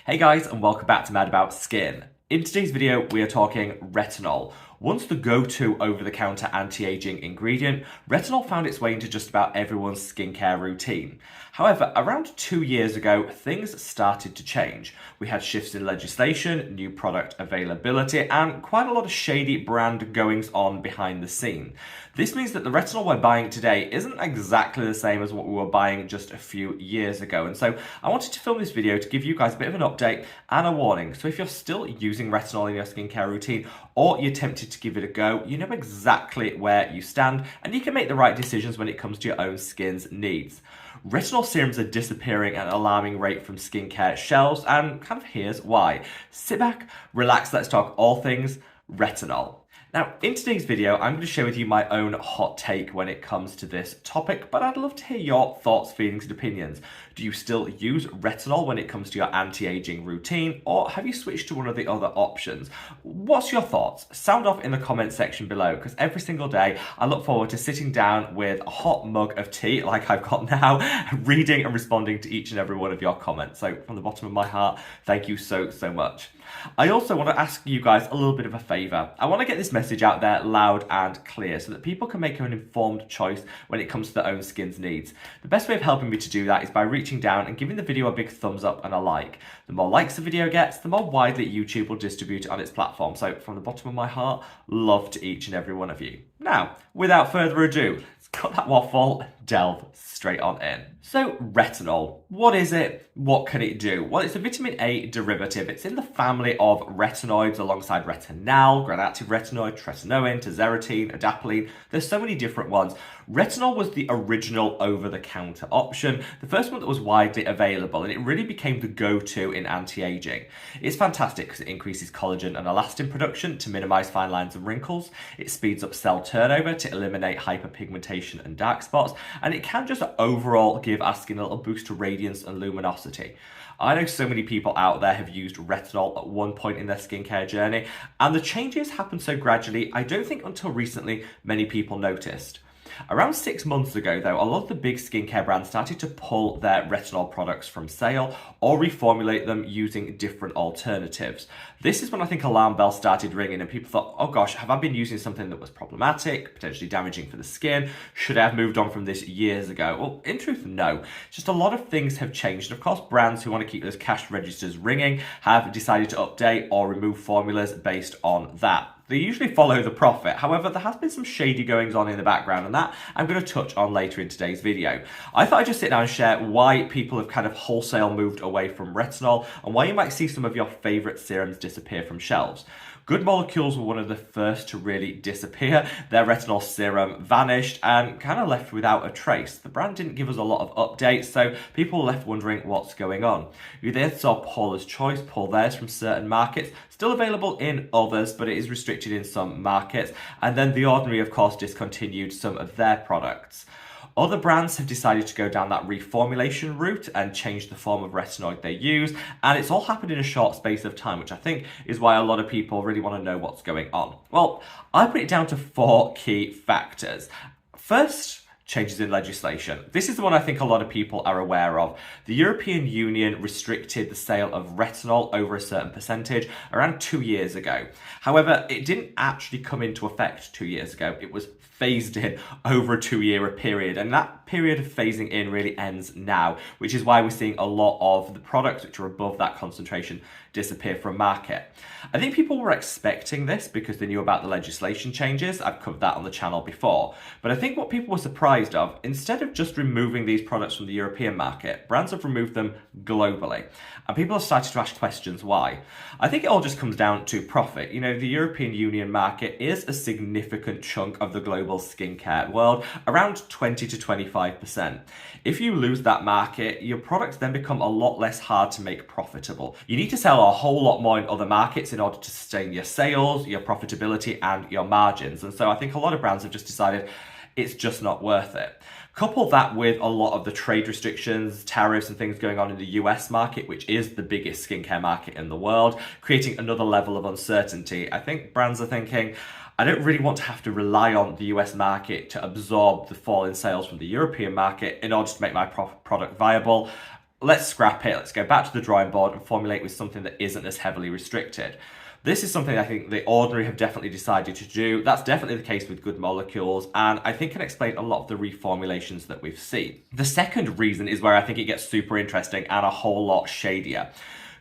Hey guys, and welcome back to Mad About Skin. In today's video, we are talking retinol. Once the go-to over-the-counter anti-aging ingredient, retinol found its way into just about everyone's skincare routine. However, around 2 years ago, things started to change. We had shifts in legislation, new product availability, and quite a lot of shady brand goings on behind the scene. This means that the retinol we're buying today isn't exactly the same as what we were buying just a few years ago. And so I wanted to film this video to give you guys a bit of an update and a warning. So if you're still using retinol in your skincare routine, or you're tempted to give it a go, you know exactly where you stand and you can make the right decisions when it comes to your own skin's needs. Retinol serums are disappearing at an alarming rate from skincare shelves, and kind of here's why. Sit back, relax, let's talk all things retinol. Now, in today's video, I'm going to share with you my own hot take when it comes to this topic, but I'd love to hear your thoughts, feelings, and opinions. Do you still use retinol when it comes to your anti-aging routine, or have you switched to one of the other options? What's your thoughts? Sound off in the comment section below, because every single day I look forward to sitting down with a hot mug of tea, like I've got now, reading and responding to each and every one of your comments. So from the bottom of my heart, thank you so much. I also want to ask you guys a little bit of a favour. I want to get this message out there loud and clear so that people can make an informed choice when it comes to their own skin's needs. The best way of helping me to do that is by reaching down and giving the video a big thumbs up and a like. The more likes the video gets, the more widely YouTube will distribute it on its platform. So from the bottom of my heart, love to each and every one of you. Now, without further ado, let's cut that waffle, delve straight on in. So retinol, what is it? What can it do? Well, it's a vitamin A derivative. It's in the family of retinoids alongside retinal, gram-active retinoid, tretinoin, tazarotene, adapalene. There's so many different ones. Retinol was the original over-the-counter option, the first one that was widely available, and it really became the go-to in anti-aging. It's fantastic because it increases collagen and elastin production to minimize fine lines and wrinkles. It speeds up cell turnover to eliminate hyperpigmentation and dark spots, and it can just overall give our skin a little boost to radiance and luminosity. I know so many people out there have used retinol at one point in their skincare journey, and the changes happened so gradually, I don't think until recently many people noticed. Around 6 months ago though, a lot of the big skincare brands started to pull their retinol products from sale or reformulate them using different alternatives. This is when I think alarm bells started ringing and people thought, oh gosh, have I been using something that was problematic, potentially damaging for the skin? Should I have moved on from this years ago? Well, in truth, no. Just a lot of things have changed. And of course, brands who want to keep those cash registers ringing have decided to update or remove formulas based on that. They usually follow the profit. However, there has been some shady goings on in the background, and that I'm going to touch on later in today's video. I thought I'd just sit down and share why people have kind of wholesale moved away from retinol and why you might see some of your favorite serums disappear from shelves. Good Molecules were one of the first to really disappear. Their retinol serum vanished and kind of left without a trace. The brand didn't give us a lot of updates, so people were left wondering what's going on. We then saw Paula's Choice pull theirs from certain markets, still available in others, but it is restricted in some markets. And then The Ordinary, of course, discontinued some of their products. Other brands have decided to go down that reformulation route and change the form of retinoid they use, and it's all happened in a short space of time, which I think is why a lot of people really want to know what's going on. Well, I put it down to 4 key factors. First, changes in legislation. This is the one I think a lot of people are aware of. The European Union restricted the sale of retinol over a certain percentage around 2 years ago. However, it didn't actually come into effect 2 years ago. It was phased in over a 2-year period, and that period of phasing in really ends now, which is why we're seeing a lot of the products which are above that concentration disappear from market. I think people were expecting this because they knew about the legislation changes. I've covered that on the channel before. But I think what people were surprised of, instead of just removing these products from the European market, brands have removed them globally. And people have started to ask questions why. I think it all just comes down to profit. You know, the European Union market is a significant chunk of the global skincare world, around 20 to 25%. If you lose that market, your products then become a lot less hard to make profitable. You need to sell a whole lot more in other markets in order to sustain your sales, your profitability, and your margins. And so I think a lot of brands have just decided it's just not worth it. Couple that with a lot of the trade restrictions, tariffs and things going on in the US market, which is the biggest skincare market in the world, creating another level of uncertainty. I think brands are thinking, I don't really want to have to rely on the US market to absorb the fall in sales from the European market in order to make my product viable. let's scrap it, let's go back to the drawing board and formulate with something that isn't as heavily restricted. This is something I think the ordinary have definitely decided to do. That's definitely the case with good molecules, and I think can explain a lot of the reformulations that we've seen. The second reason is where I think it gets super interesting and a whole lot shadier.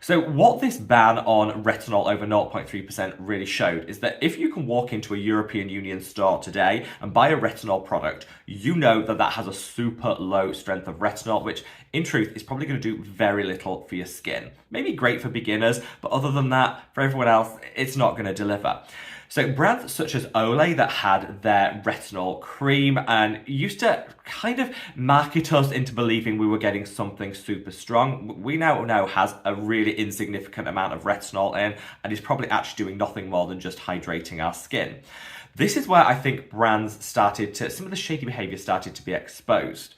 So what this ban on retinol over 0.3% really showed is that if you can walk into a European Union store today and buy a retinol product, you know that that has a super low strength of retinol, which in truth is probably going to do very little for your skin. Maybe great for beginners, but other than that, for everyone else, it's not going to deliver. So brands such as Olay that had their retinol cream and used to kind of market us into believing we were getting something super strong, we now know has a really insignificant amount of retinol in and is probably actually doing nothing more than just hydrating our skin. This is where I think brands started to, some of the shady behavior started to be exposed.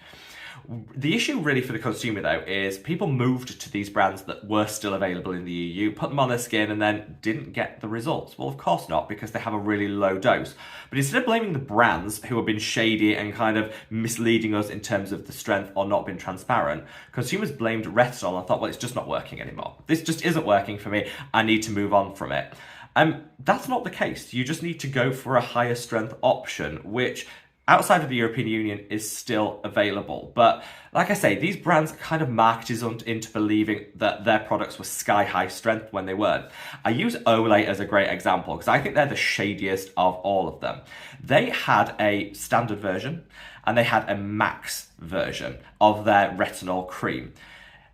The issue really for the consumer though is people moved to these brands that were still available in the EU, put them on their skin and then didn't get the results. Well, of course not, because they have a really low dose. But instead of blaming the brands who have been shady and kind of misleading us in terms of the strength or not been transparent, consumers blamed retinol and thought, well, it's just not working anymore. This just isn't working for me. I need to move on from it. That's not the case. You just need to go for a higher strength option, which outside of the European Union is still available. But like I say, these brands kind of marketed us into believing that their products were sky high strength when they weren't. I use Olay as a great example because I think they're the shadiest of all of them. They had a standard version and they had a max version of their retinol cream.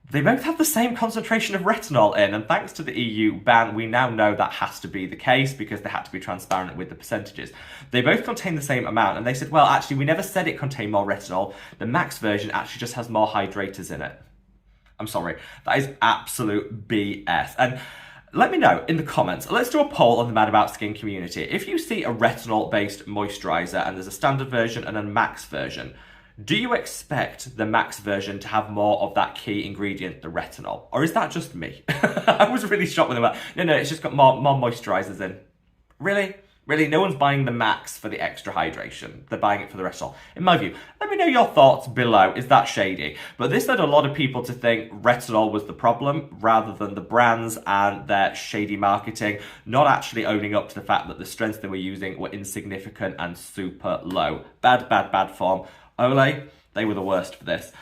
They both have the same concentration of retinol in, and thanks to the EU ban, we now know that has to be the case because they had to be transparent with the percentages. They both contain the same amount, and they said, well, actually, we never said it contained more retinol. The max version actually just has more hydrators in it. I'm sorry, that is absolute BS. And let me know in the comments. Let's do a poll on the Mad About Skin community. If you see a retinol-based moisturizer and there's a standard version and a max version, do you expect the max version to have more of that key ingredient, the retinol? Or is that just me? I was really shocked when they were like, no, it's just got more moisturizers in. Really? Really? No one's buying the max for the extra hydration. They're buying it for the retinol. In my view, let me know your thoughts below. Is that shady? But this led a lot of people to think retinol was the problem rather than the brands and their shady marketing, not actually owning up to the fact that the strengths they were using were insignificant and super low. Bad form. Olay, they were the worst for this.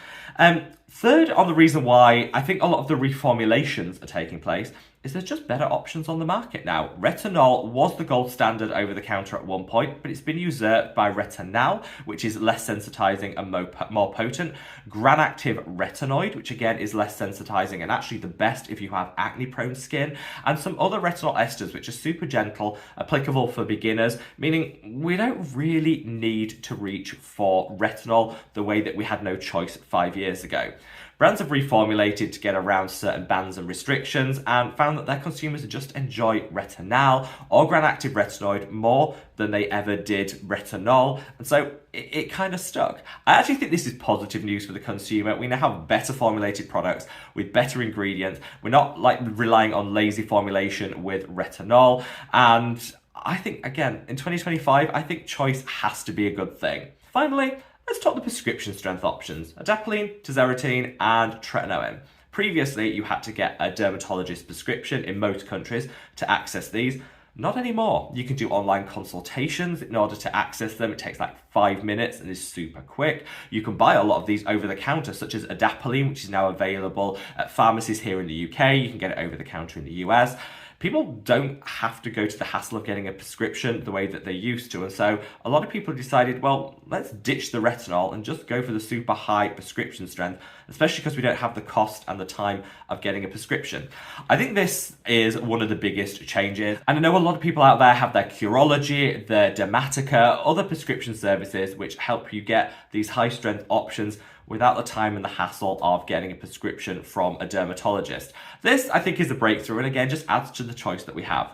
Third on the reason why I think a lot of the reformulations are taking place is there's just better options on the market now. Retinol was the gold standard over the counter at one point, but it's been usurped by retinal, which is less sensitizing and more potent. Gram-active retinoid, which again is less sensitizing and actually the best if you have acne-prone skin. And some other retinol esters, which are super gentle, applicable for beginners, meaning we don't really need to reach for retinol the way that we had no choice 5 years ago. Brands have reformulated to get around certain bans and restrictions and found that their consumers just enjoy retinal or gram-active retinoid more than they ever did retinol, and so it kind of stuck. I actually think this is positive news for the consumer. We now have better formulated products with better ingredients. We're not like relying on lazy formulation with retinol, and I think, again, in 2025, I think choice has to be a good thing. Finally, let's talk the prescription strength options, adapalene, tazarotene, and tretinoin. Previously, you had to get a dermatologist prescription in most countries to access these. Not anymore. You can do online consultations in order to access them. It takes like 5 minutes and is super quick. You can buy a lot of these over the counter, such as adapalene, which is now available at pharmacies here in the UK. You can get it over the counter in the US. People don't have to go to the hassle of getting a prescription the way that they used to. And so a lot of people decided, well, let's ditch the retinol and just go for the super high prescription strength, especially because we don't have the cost and the time of getting a prescription. I think this is one of the biggest changes. And I know a lot of people out there have their Curology, their Dermatica, other prescription services which help you get these high strength options without the time and the hassle of getting a prescription from a dermatologist. This, I think, is a breakthrough and again just adds to the choice that we have.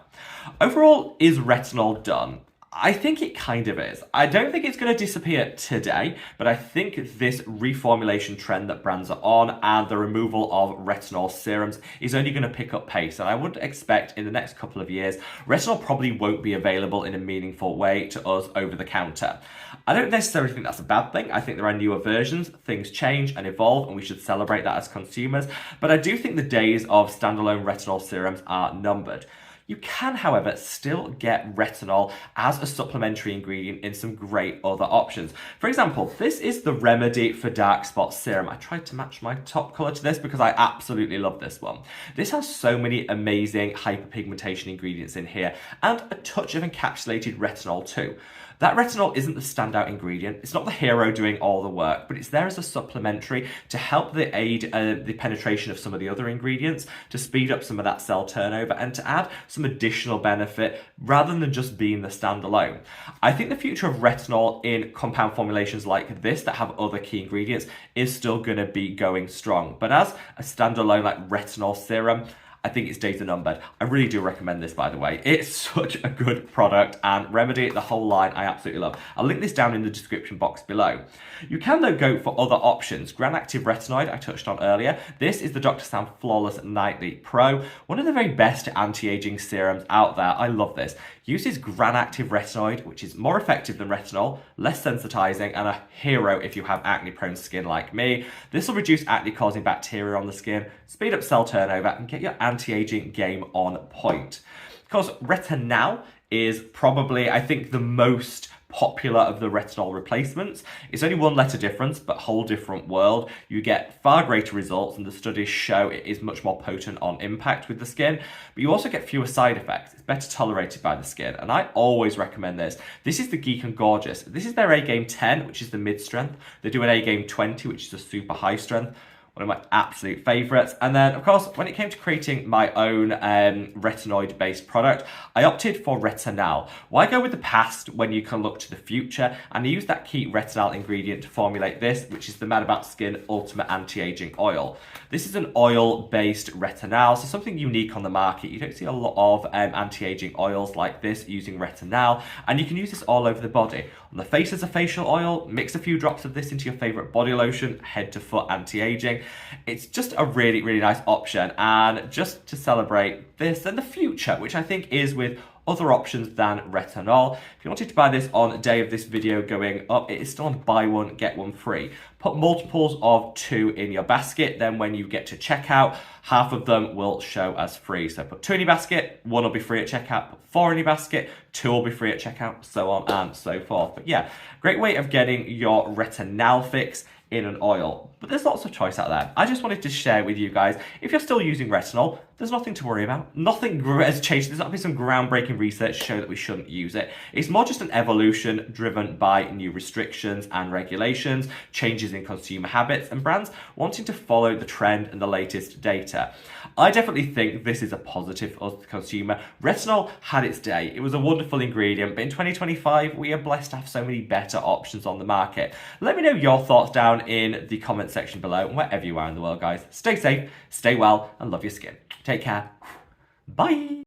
Overall, is retinol done? I think it kind of is. I don't think it's going to disappear today, but I think this reformulation trend that brands are on and the removal of retinol serums is only going to pick up pace. And I would expect in the next couple of years, retinol probably won't be available in a meaningful way to us over the counter. I don't necessarily think that's a bad thing. I think there are newer versions, things change and evolve, and we should celebrate that as consumers. But I do think the days of standalone retinol serums are numbered. You can, however, still get retinol as a supplementary ingredient in some great other options. For example, this is the Remedy for Dark Spot Serum. I tried to match my top colour to this because I absolutely love this one. This has so many amazing hyperpigmentation ingredients in here and a touch of encapsulated retinol too. That retinol isn't the standout ingredient. It's not the hero doing all the work, but it's there as a supplementary to help aid the penetration of some of the other ingredients, to speed up some of that cell turnover, and to add some additional benefit rather than just being the standalone. I think the future of retinol in compound formulations like this that have other key ingredients is still going to be going strong. But as a standalone like retinol serum, I think its days are numbered. I really do recommend this, by the way. It's such a good product, and Remedy, the whole line, I absolutely love. I'll link this down in the description box below. You can, though, go for other options. Gran-active retinoid, I touched on earlier. This is the Dr. Sam Flawless Nightly Pro, one of the very best anti-aging serums out there. I love this. Uses Gran-active retinoid, which is more effective than retinol, less sensitizing, and a hero if you have acne-prone skin like me. This will reduce acne-causing bacteria on the skin, speed up cell turnover, and get your anti-aging game on point. Of course, retinal is probably, I think, the most popular of the retinol replacements. It's only one letter difference, but whole different world. You get far greater results, and the studies show it is much more potent on impact with the skin, but you also get fewer side effects. It's better tolerated by the skin, and I always recommend this. This is the Geek and Gorgeous. This is their A-Game 10, which is the mid-strength. They do an A-Game 20, which is a super high strength. One of my absolute favourites. And then, of course, when it came to creating my own retinoid-based product, I opted for retinal. Why go with the past when you can look to the future? And I used that key retinal ingredient to formulate this, which is the Mad About Skin Ultimate Anti-Aging Oil. This is an oil-based retinal, so something unique on the market. You don't see a lot of anti-aging oils like this using retinal, and you can use this all over the body. On the face as a facial oil, mix a few drops of this into your favourite body lotion, head to foot anti-aging. It's just a really, really nice option, and just to celebrate this and the future, which I think is with other options than retinol. If you wanted to buy this on the day of this video going up, it is still on buy one, get one free. Put multiples of 2 in your basket, then when you get to checkout, half of them will show as free. So put 2 in your basket, 1 will be free at checkout, put 4 in your basket, 2 will be free at checkout, so on and so forth. But yeah, great way of getting your retinal fix in an oil. But there's lots of choice out there. I just wanted to share with you guys, if you're still using retinol, there's nothing to worry about. Nothing has changed. There's not been some groundbreaking research to show that we shouldn't use it. It's more just an evolution driven by new restrictions and regulations, changes in consumer habits, and brands wanting to follow the trend and the latest data. I definitely think this is a positive for us, the consumer. Retinol had its day. It was a wonderful ingredient, but in 2025, we are blessed to have so many better options on the market. Let me know your thoughts down in the comment section below, and wherever you are in the world, guys. Stay safe, stay well, and love your skin. Take care. Bye.